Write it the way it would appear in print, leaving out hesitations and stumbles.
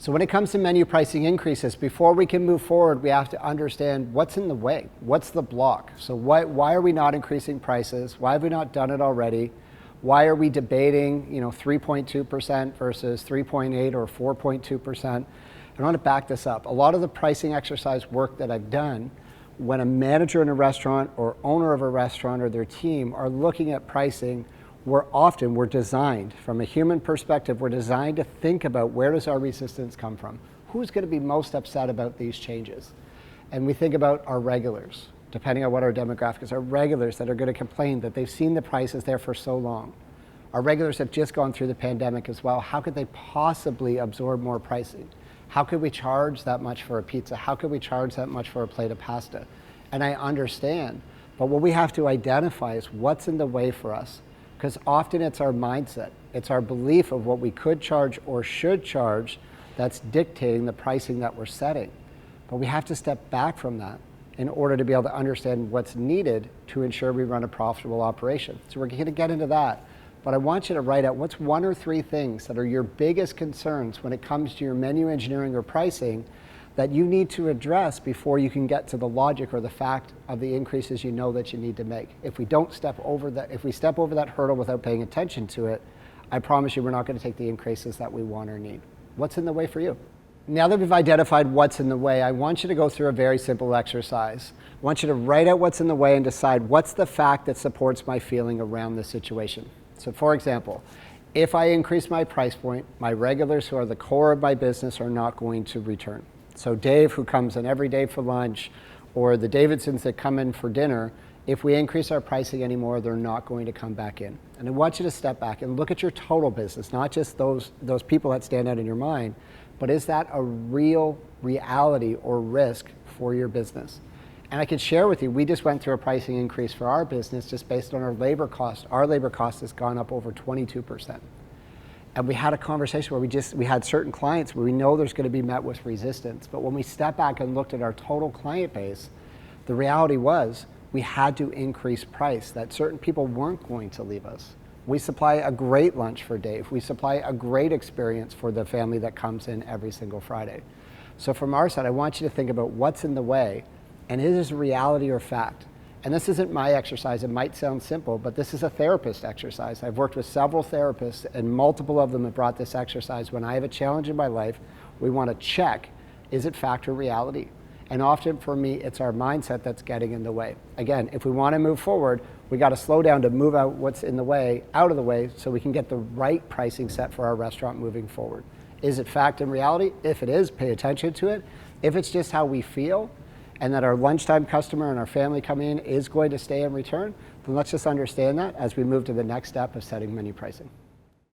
So when it comes to menu pricing increases, before we can move forward, we have to understand what's in the way. What's the block? So why are we not increasing prices? Why have we not done it already? Why are we debating 3.2% versus 3.8 or 4.2%? I want to back this up. A lot of the pricing exercise work that I've done, when a manager in a restaurant or owner of a restaurant or their team are looking at pricing, we're designed, from a human perspective, we're designed to think about where does our resistance come from? Who's going to be most upset about these changes? And we think about our regulars, depending on what our demographic is, our regulars that are going to complain that they've seen the prices there for so long. Our regulars have just gone through the pandemic as well. How could they possibly absorb more pricing? How could we charge that much for a pizza? How could we charge that much for a plate of pasta? And I understand, but what we have to identify is what's in the way for us. Because often it's our mindset, it's our belief of what we could charge or should charge that's dictating the pricing that we're setting. But we have to step back from that in order to be able to understand what's needed to ensure we run a profitable operation. So we're going to get into that. But I want you to write out what's 1 or 3 things that are your biggest concerns when it comes to your menu engineering or pricing that you need to address before you can get to the logic or the fact of the increases you know that you need to make. If we step over that hurdle without paying attention to it, I promise you we're not going to take the increases that we want or need. What's in the way for you? Now that we've identified what's in the way, I want you to go through a very simple exercise. I want you to write out what's in the way and decide what's the fact that supports my feeling around this situation. So for example, if I increase my price point, my regulars who are the core of my business are not going to return. So Dave, who comes in every day for lunch, or the Davidsons that come in for dinner, if we increase our pricing anymore, they're not going to come back in. And I want you to step back and look at your total business, not just those people that stand out in your mind, but is that a real reality or risk for your business? And I can share with you, we just went through a pricing increase for our business just based on our labor cost. Our labor cost has gone up over 22%. And we had a conversation where we had certain clients where we know there's going to be met with resistance. But when we stepped back and looked at our total client base, the reality was we had to increase price, that certain people weren't going to leave us. We supply a great lunch for Dave. We supply a great experience for the family that comes in every single Friday. So from our side, I want you to think about what's in the way, and is it reality or fact? And this isn't my exercise. It might sound simple, but this is a therapist exercise. I've worked with several therapists, and multiple of them have brought this exercise. When I have a challenge in my life, we want to check, is it fact or reality? And often for me, it's our mindset that's getting in the way. Again, if we want to move forward, we got to slow down to move out what's in the way, out of the way, so we can get the right pricing set for our restaurant moving forward. Is it fact and reality? If it is, pay attention to it. If it's just how we feel, and that our lunchtime customer and our family coming in is going to stay and return, then let's just understand that as we move to the next step of setting menu pricing.